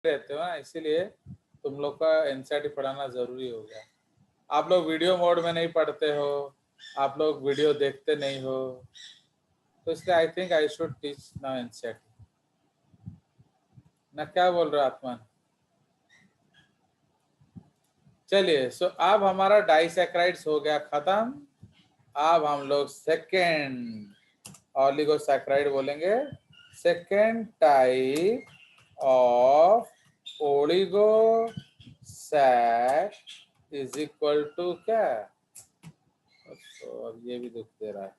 रहते हो ना, इसीलिए तुम लोग का एनसीईआरटी पढ़ाना जरूरी हो गया। आप लोग वीडियो मोड में नहीं पढ़ते हो, आप लोग वीडियो देखते नहीं हो, तो इसलिए I think I should teach now NCERT ना। क्या बोल रहे हो आत्मा? चलिए, सो अब हमारा डाइसैक्राइड्स हो गया खत्म। अब हम लोग सेकेंड ऑलिगोसैक्राइड बोलेंगे। Second type of oligosac is equal to क्या? तो अब ये भी दुख दे रहा है।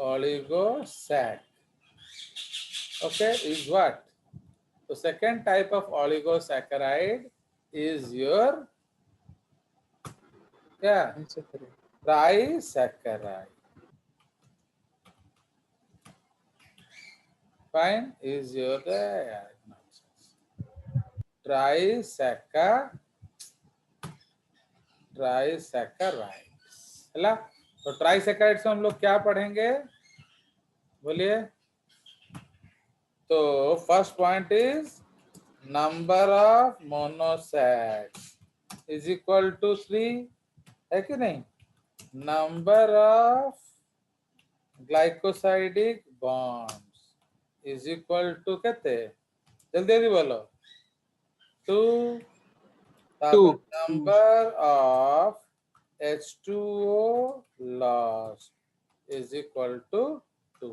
Oligosac, okay, is what? The second type of oligosaccharide is your trisaccharide. Fine, is your ट्राइसैक्राइड्स है। तो ट्राइसैक्राइड्स में हम लोग क्या पढ़ेंगे बोलिए? तो first point is number of monosacs is equal to 3, है कि नहीं? Number of glycosidic bonds is equal to कितने? जल्दी जल्दी बोलो। 2। Number of H2O lost is equal to 2।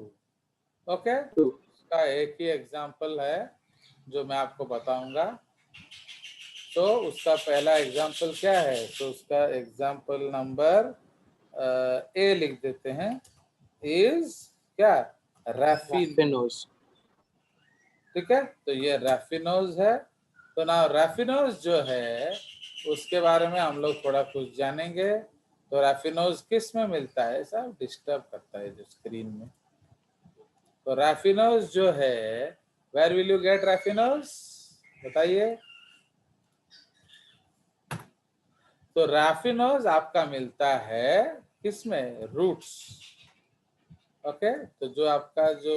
Okay, इसका एक ही एग्जाम्पल है जो मैं आपको बताऊंगा। तो उसका पहला एग्जाम्पल क्या है? तो उसका एग्जाम्पल नंबर ए लिख देते हैं। इज क्या? रैफिनोज। ठीक है, तो ये रैफिनोज है। तो ना रैफिनोज जो है उसके बारे में हम लोग थोड़ा कुछ जानेंगे। तो रैफिनोज किस में मिलता है? सब डिस्टर्ब करता है जो स्क्रीन में। तो रैफिनोज जो है, where will you get raffinose बताइए? तो रैफिनोज आपका मिलता है किसमें? रूट्स। ओके, तो जो आपका जो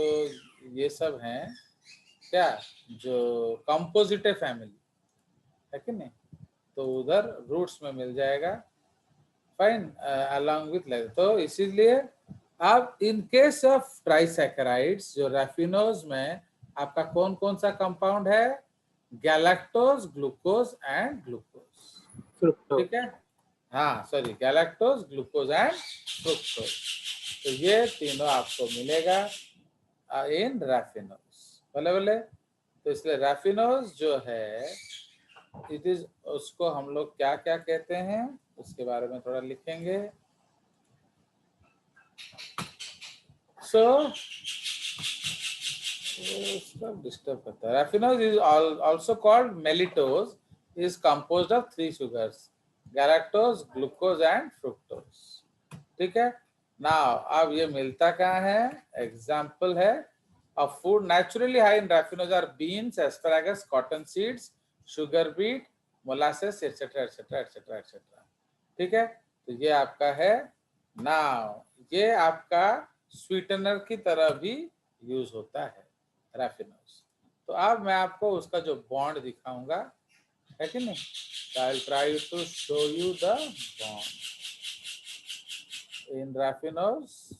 ये सब है क्या, जो कंपोजिटे फैमिली है कि नहीं, तो उधर रूट्स में मिल जाएगा। Fine, along with leg. तो इसीलिए अब इन केस ऑफ ट्राइसैकेराइड्स जो रैफिनोज में आपका कौन कौन सा कंपाउंड है? Galactose, glucose and glucose. ठीक है, हाँ sorry, galactose, glucose and fructose. तो ये तीनों आपको मिलेगा इन रैफिनोज। बोले बोले। तो इसलिए रैफिनोज जो है इट इज, उसको हम लोग क्या क्या कहते हैं उसके बारे में थोड़ा लिखेंगे। सो डिस्टर्ब करता है। Raffinose is also called melitose, is composed of 3 sugars, galactose, glucose and fructose. ठीक है ना। अब ये मिलता कहाँ है? एग्जाम्पल है of food naturally high in raffinose are beans, asparagus, cotton seeds, sugar beet, molasses, etc etc etc etc। ठीक है, तो ये आपका है। नाउ ये आपका स्वीटनर की तरह भी यूज होता है रैफिनोज। तो अब मैं आपको उसका जो बॉन्ड दिखाऊंगा, है कि नहीं? So I'll try to show you the bond in raffinose।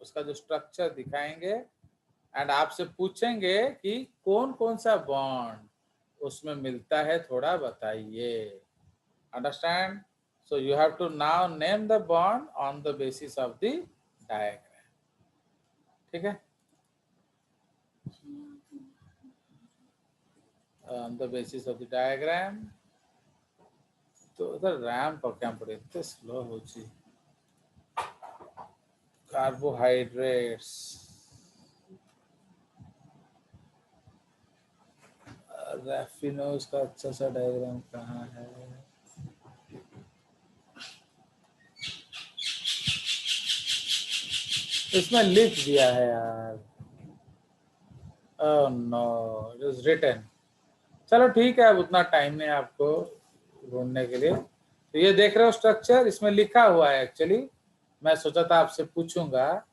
उसका जो स्ट्रक्चर दिखाएंगे एंड आपसे पूछेंगे कि कौन कौन सा बॉन्ड उसमें मिलता है, थोड़ा बताइए। Understand? So you have to now name the bond on the basis of the diagram. ठीक है, on the basis of the diagram. तो उधर रैम पक्का पड़े, इतने स्लो हो जी। कार्बोहाइड्रेट्स, रैफिनोज का अच्छा सा डायग्राम कहाँ है? इसमें लिख दिया है यार। Oh no, it is written. चलो ठीक है, अब उतना टाइम नहीं आपको ढूंढने के लिए। तो ये देख रहे हो स्ट्रक्चर, इसमें लिखा हुआ है एक्चुअली। मैं सोचा था आपसे पूछूंगा।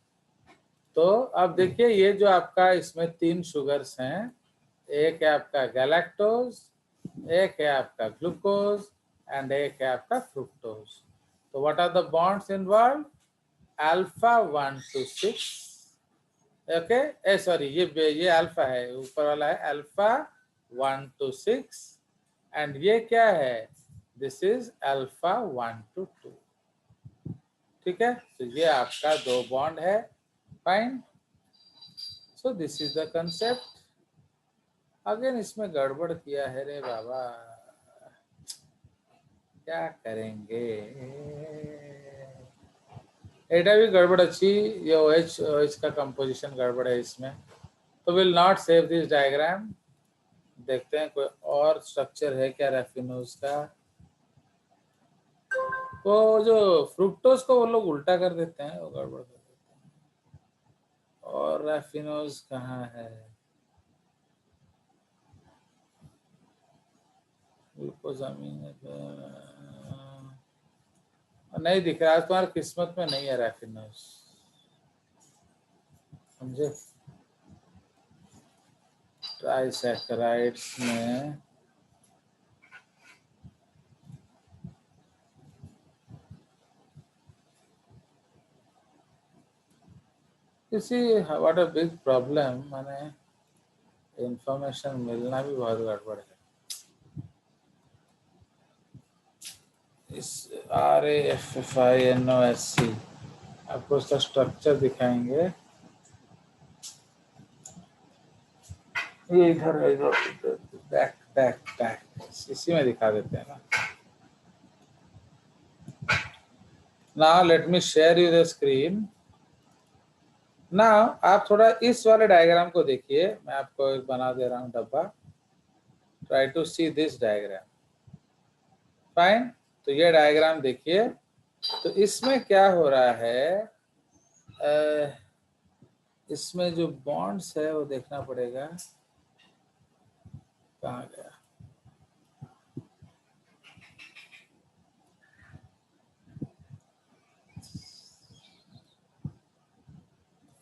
तो अब देखिए ये जो आपका इसमें 3 शुगर्स हैं, एक है आपका गैलेक्टोज, एक है आपका ग्लूकोज एंड एक है आपका फ्रुक्टोज। तो what are the bonds involve? Alpha 1 to 6, okay, sorry ये अल्फा है, ऊपर वाला है अल्फा 1 to 6 एंड ये क्या है? This is alpha 1 to 2। ठीक है, तो ये आपका 2 बॉन्ड है। Fine, so this is the concept. Again इसमें गड़बड़ किया है रे बाबा, क्या करेंगे? एटा भी गड़बड़ अच्छी, ये OH का कंपोजिशन गड़बड़ है इसमें, तो will not save this diagram. देखते हैं कोई और स्ट्रक्चर है क्या रैफिनोज का। वो जो फ्रुक्टोज को वो लोग उल्टा कर देते हैं, वो गड़बड़ कर देते हैं। और रैफिनोज कहाँ है? ग्लूकोजामीन नहीं दिख रहा, तुम्हारी किस्मत में नहीं है रैफिनोज, समझे? ट्राइसैकेराइड्स में किसी व्हाट अ बिग प्रॉब्लम, माने इंफॉर्मेशन मिलना भी बहुत गड़बड़ है। इस RAFFINOSC आपको उसका स्ट्रक्चर दिखाएंगे, ये इधर है, इधर बैक बैक बैक, इसी में दिखा देते हैं ना। Now let me share you the screen. Now आप थोड़ा इस वाले डायग्राम को देखिए, मैं आपको एक बना दे रहा हूँ डब्बा। Try to see this diagram. Fine, तो ये डायग्राम देखिए, तो इसमें क्या हो रहा है, इसमें जो बॉन्ड्स है वो देखना पड़ेगा, कहाँ गया?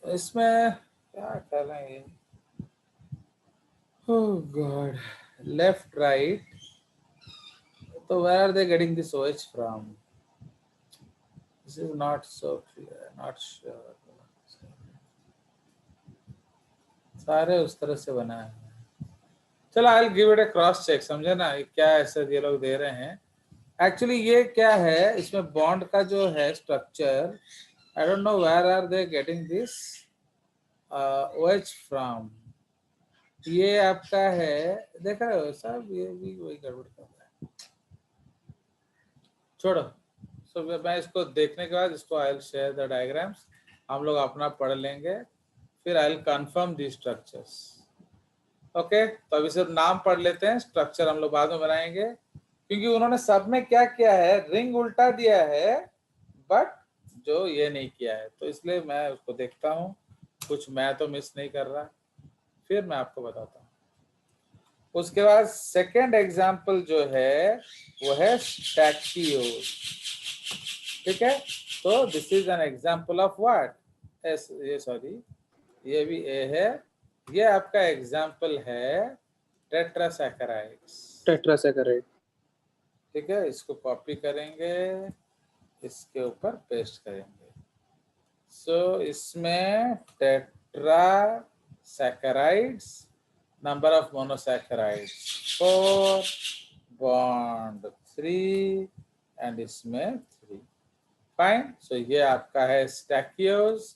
इसमें क्या कर रहे हैं? ओह गॉड, लेफ्ट राइट, तो where are they getting this OH from? This is not so clear, not sure. सारे उस तरह से बना है। चलो I will give it a cross check, समझे ना, क्या ऐसे ये लोग दे रहे हैं। एक्चुअली ये क्या है, इसमें बॉन्ड का जो है structure, I don't know where are they getting this OH from. ये आपका है, देख रहे हो सब, ये भी वही गड़बड़ कर रहा है। छोड़ो, सो मैं इसको देखने के बाद इसको I will share the diagrams, हम लोग अपना पढ़ लेंगे, फिर I will confirm the structures. Okay, तो अभी सिर्फ नाम पढ़ लेते हैं, स्ट्रक्चर हम लोग बाद में बनाएंगे, क्योंकि उन्होंने सब में क्या किया है, रिंग उल्टा दिया है, बट जो ये नहीं किया है, तो इसलिए मैं उसको देखता हूँ, कुछ मैं तो मिस नहीं कर रहा, फिर मैं आपको बताता हूँ। उसके बाद सेकेंड एग्जाम्पल जो है वो है स्टैकियोज। ठीक है, तो this is an example of what, ये सॉरी ये भी ए है, ये आपका एग्जाम्पल है टेट्रासैकेराइड्स। टेट्रासैकेराइड, ठीक है, इसको कॉपी करेंगे, इसके ऊपर पेस्ट करेंगे। सो इसमें tetrasaccharides, number of monosaccharides 4, bond 3 and इसमें 3। फाइन, सो ये आपका है स्टैकियोज।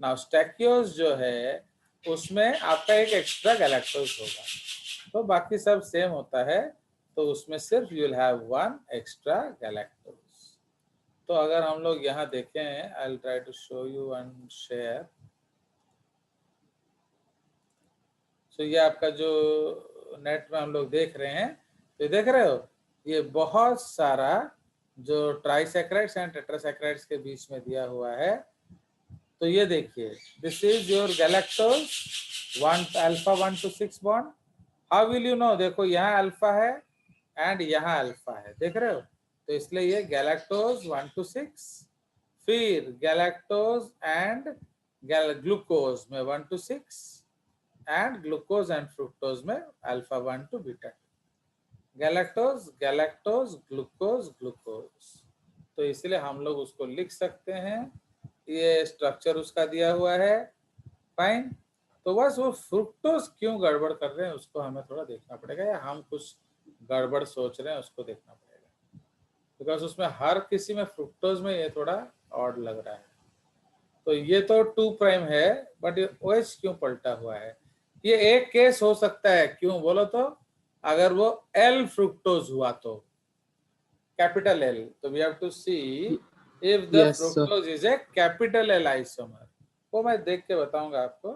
नाउ स्टैकियोज जो है उसमें आपका एक एक्स्ट्रा गैलेक्टोज होगा, तो बाकी सब सेम होता है, तो उसमें सिर्फ you will have 1 extra galactose. तो अगर हम लोग यहाँ देखें, I will try to show you and share. So ये आपका जो नेट में हम लोग देख रहे हैं, तो देख रहे हो ये बहुत सारा जो ट्राइसैकेराइड्स एंड टेट्रासैकेराइड्स के बीच में दिया हुआ है। तो ये देखिए, this is your galactose 1 alpha 1 to 6 bond. How will you know, देखो यहाँ अल्फा है एंड यहाँ अल्फा है, देख रहे हो, तो इसलिए ये गैलेक्टोज 1 to 6, फिर गैलेक्टोज एंड ग्लूकोज में 1 to 6 and glucose and fructose में alpha 1 to beta 2। Galactose galactose glucose glucose. तो इसलिए हम लोग उसको लिख सकते हैं, ये स्ट्रक्चर उसका दिया हुआ है। फाइन। तो बस वो फ्रुक्टोज क्यों गड़बड़ कर रहे हैं उसको हमें थोड़ा देखना पड़ेगा, या हम कुछ गड़बड़ सोच रहे हैं उसको देखना पड़ेगा, बिकॉज उसमें हर किसी में फ्रुक्टोज में ये थोड़ा ऑड लग रहा है। तो ये तो 2 प्राइम है, बट ये OH क्यों पलटा हुआ है? ये एक केस हो सकता है, क्यों बोलो तो, अगर वो L फ्रुक्टोज हुआ तो, कैपिटल L, तो we have to see if the fructose is a capital L isomer. वो मैं देख के बताऊंगा आपको।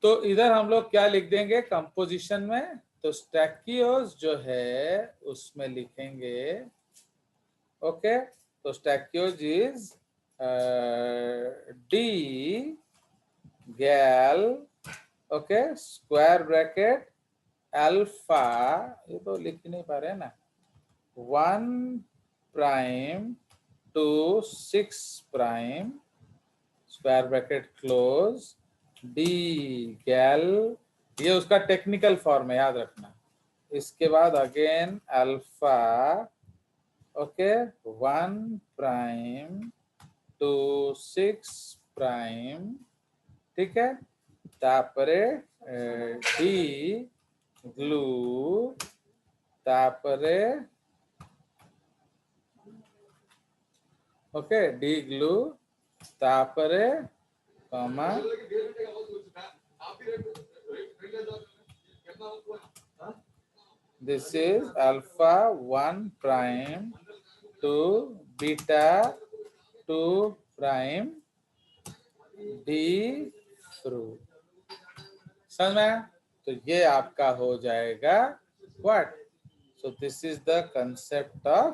तो इधर हम लोग क्या लिख देंगे कंपोजिशन में, तो स्टैकियोज जो है उसमें लिखेंगे, ओके। तो stachyose is D gal, okay, square bracket alpha, ये तो लिख नहीं पा रहे हैं ना, 1 prime to 6 prime, square bracket close, D gal, ये उसका टेक्निकल फॉर्म है, याद रखना। इसके बाद again alpha, okay, 1 prime to 6 prime, ठीक है। तापरे डी ग्लू, तापरे ओके डी ग्लू, तापरे comma this is alpha 1 prime to beta 2 prime d through। समझ में? तो ये आपका हो जाएगा what? So this is the concept of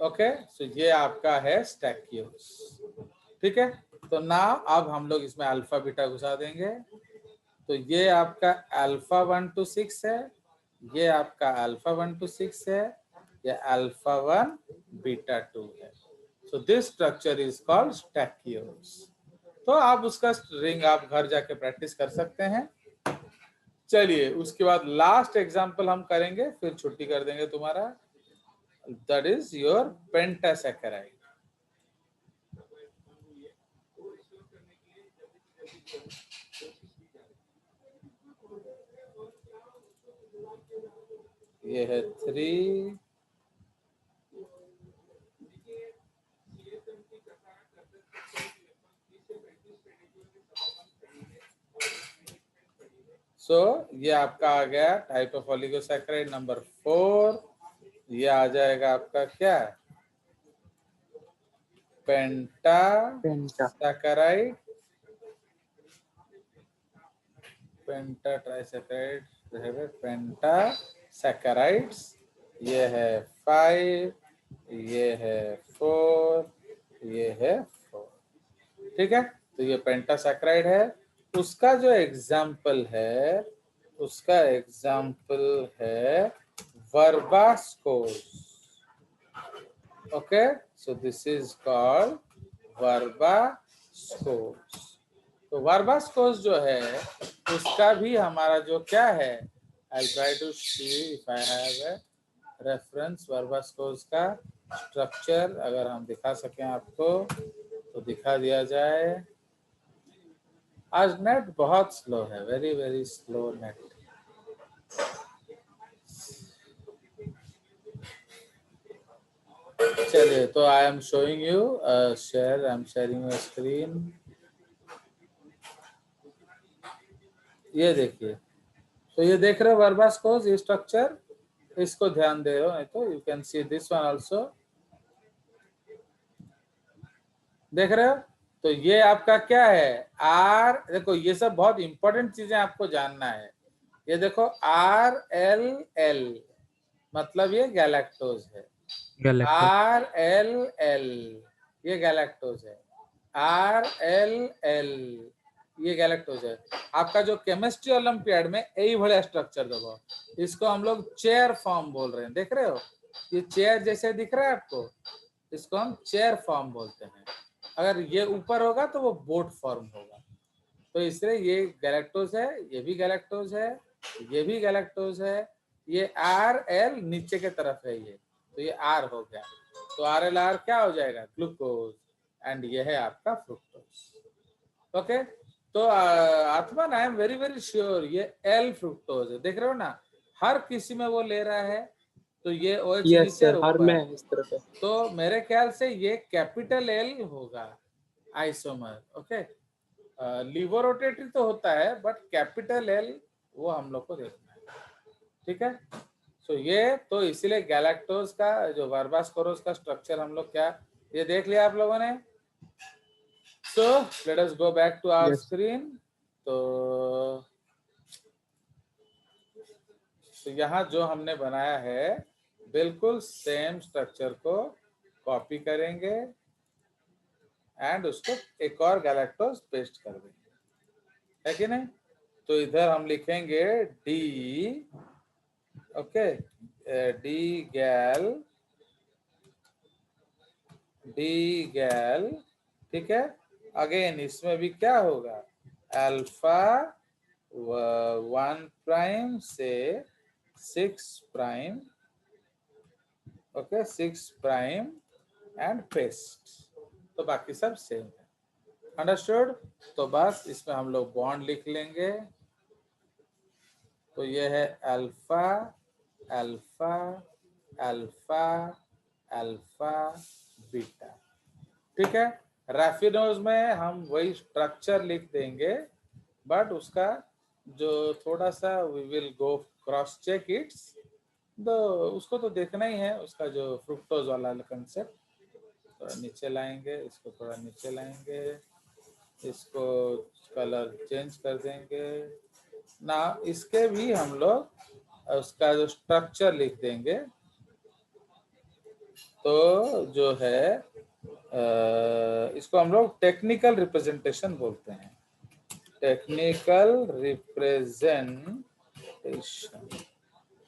okay. So ये आपका है स्टैकियोस, ठीक है। तो ना अब हम लोग इसमें अल्फा बीटा घुसा देंगे। तो ये आपका अल्फा 1 to 6 है, ये आपका अल्फा 1 to 6 है, ये अल्फा 1 बीटा 2 है। So this structure is called stachyose. तो आप उसका रिंग आप घर जाके प्रैक्टिस कर सकते हैं। चलिए उसके बाद लास्ट एग्जांपल हम करेंगे, फिर छुट्टी कर देंगे तुम्हारा। That is your pentasaccharide. ये है 3, सो ये आपका आ गया टाइप ऑफ ओलिगोसैकेराइड नंबर 4। ये आ जाएगा आपका क्या, पेंटासैकेराइड, पेंटा ट्राइसैकेराइड, पेंटासैकेराइड्स। ये है 5, ये है 4, ये है 4, ठीक है। तो ये पेंटासैकेराइड है। उसका जो एग्जाम्पल है, उसका एग्जाम्पल है verbascose, okay. So this is called verbascose. तो वर्बास्कोज जो है उसका भी हमारा जो क्या है, I try to see if I have a reference verbascose का स्ट्रक्चर, अगर हम दिखा सकें आपको तो दिखा दिया जाए। आज नेट बहुत स्लो है, वेरी वेरी स्लो नेट। चलिए, तो I am showing you share, I am sharing your screen. ये देखिए, तो ये देख रहे हो वर्बास्कोज, ये स्ट्रक्चर, इसको ध्यान दे रहे हो, नहीं तो you can see this one also, देख रहे हो। तो ये आपका क्या है, आर, देखो ये सब बहुत इंपॉर्टेंट चीजें आपको जानना है। ये देखो RLL मतलब ये गैलेक्टोज है, RLL ये गैलेक्टोज है, RLL ये गैलेक्टोज है। आपका जो केमिस्ट्री ओलंपियाड में यही बड़ा स्ट्रक्चर देखो, इसको हम लोग चेयर फॉर्म बोल रहे हैं, देख रहे हो ये चेयर जैसे दिख रहा है आपको, इसको हम चेयर फॉर्म बोलते हैं। अगर ये ऊपर होगा तो वो बोट फॉर्म होगा। तो इसलिए ये गैलेक्टोज है, ये भी गैलेक्टोज है, ये भी गैलेक्टोज है। ये आर एल नीचे के तरफ है ये, तो ये आर हो गया, तो आर एल आर क्या हो जाएगा, ग्लूकोज, एंड ये है आपका फ्रुक्टोज। ओके, तो आत्मन I am very very sure ये एल फ्रुक्टोज है, देख रहे हो ना, हर किसी में वो ले रहा है, तो ये OH यस नीचे सर, हर ऊपर, में इस तरफ है। तो मेरे ख्याल से ये कैपिटल एल होगा आइसोमर। ओके, लीवर रोटेटरी तो होता है, बट कैपिटल एल वो हम लोग को देखना है, ठीक है। सो ये तो इसीलिए गैलेक्टोज का जो वर्बास्कोरोस का स्ट्रक्चर हम लोग क्या ये देख लिया आप लोगों ने। So let us go back to our Yes. Screen. तो यहाँ जो हमने बनाया है बिल्कुल सेम स्ट्रक्चर को कॉपी करेंगे एंड उसको एक और गैलेक्टोज पेस्ट कर देंगे, है कि नहीं। तो इधर हम लिखेंगे डी, ओके, डी गैल, ठीक है। अगेन इसमें भी क्या होगा, अल्फा 1 प्राइम से 6 prime, okay, 6 prime and paste, तो बाकी सब सेम है, अंडरस्टूड। तो बस इसमें हम लोग बॉन्ड लिख लेंगे, तो ये है alpha alpha alpha alpha beta, ठीक है। रैफिनोज में हम वही स्ट्रक्चर लिख देंगे, बट उसका जो थोड़ा सा we will go cross check it's, तो उसको तो देखना ही है, उसका जो फ्रुक्टोज वाला कंसेप्ट। थोड़ा नीचे लाएंगे इसको, थोड़ा नीचे लाएंगे इसको, कलर चेंज कर देंगे ना, इसके भी हम लोग उसका जो स्ट्रक्चर लिख देंगे। तो जो है इसको हम लोग टेक्निकल रिप्रेजेंटेशन बोलते हैं, टेक्निकल रिप्रेजेंटेशन,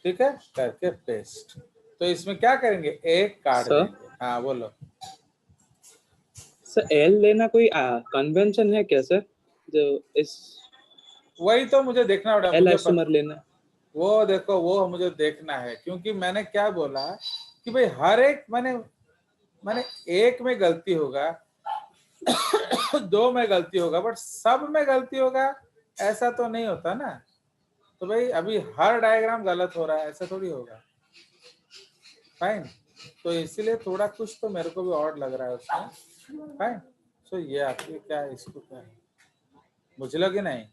ठीक है, करके पेस्ट। तो इसमें क्या करेंगे, एक काट सर? देंगे। हाँ बोलो सर एल लेना कोई कन्वेंशन है क्या सर, जो इस वही तो मुझे देखना पड़ा, एल मुझे आइसोमर लेना? वो देखो वो मुझे देखना है, क्योंकि मैंने क्या बोला कि भाई हर एक मैंने मैंने एक में गलती होगा दो में गलती होगा, बट सब में गलती होगा ऐसा तो नहीं होता ना। तो भाई अभी हर डायग्राम गलत हो रहा है ऐसा थोड़ी होगा, फाइन। तो इसीलिए थोड़ा कुछ तो मेरे को भी ऑड लग रहा है उसमें, फाइन। सो ये आपकी क्या है, इसको क्या है, मुझे लगी नहीं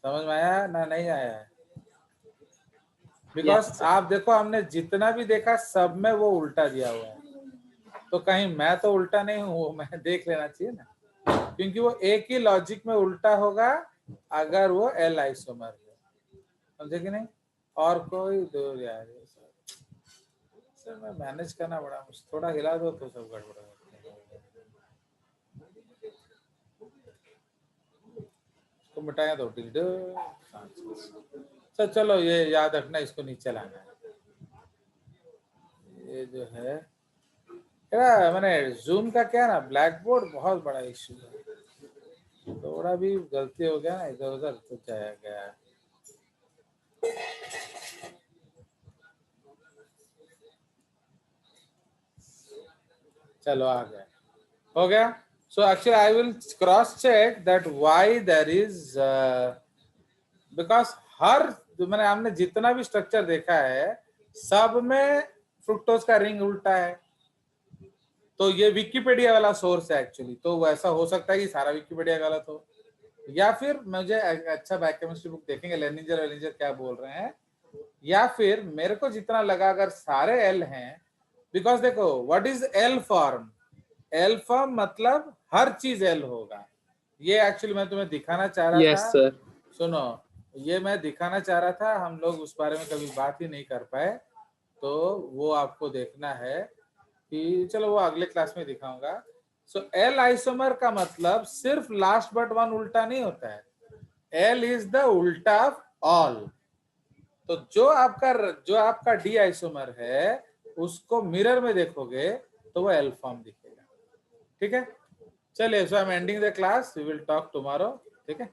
समझ में आया ना, नहीं आया है, बिकॉज Yes, आप देखो हमने जितना भी देखा सब में वो उल्टा दिया हुआ है, तो कहीं मैं तो उल्टा नहीं हूँ, वो मैं देख लेना चाहिए ना, क्योंकि वो एक ही लॉजिक में उल्टा होगा अगर वो एल आइसोमर है, समझे कि नहीं। और कोई दूर यार सर मैं मैनेज करना बड़ा मुश्किल, थोड़ा हिला दो तो सब गड़बड़ हो तो मिटाया तो सर। चलो ये याद रखना, इसको नीचे लाना है, ये जो है क्या मैंने जूम का क्या ना, ब्लैक बोर्ड बहुत बड़ा इश्यू है, थोड़ा भी गलती हो गया ना इधर उधर तो जाया गया। चलो आ गया, हो गया। So actually I will cross check that why there is, because हर मैंने हमने जितना भी स्ट्रक्चर देखा है सब में फ्रुक्टोज का रिंग उल्टा है, तो ये विकिपीडिया वाला सोर्स है एक्चुअली, तो वैसा हो सकता है कि सारा विकिपीडिया गलत हो, या फिर मुझे अच्छा बायोकेमिस्ट्री बुक देखेंगे लेनिंजर क्या बोल रहे हैं, या फिर मेरे को जितना लगा अगर सारे एल हैं, बिकॉज देखो what is L form, L form मतलब हर चीज एल होगा, ये एक्चुअली मैं तुम्हें दिखाना चाह रहा yes था। sir. सुनो ये मैं दिखाना चाह रहा था, हम लोग उस बारे में कभी बात ही नहीं कर पाए, तो वो आपको देखना है कि चलो वो अगले क्लास में दिखाऊंगा सो एल आइसोमर का मतलब सिर्फ लास्ट बट वन उल्टा नहीं होता है, एल इज द उल्टा ऑफ ऑल। तो जो आपका डी आइसोमर है उसको मिरर में देखोगे तो वो एल फॉर्म दिखेगा। ठीक है, चलिए, so I am ending the class, we will talk tomorrow. ठीक है।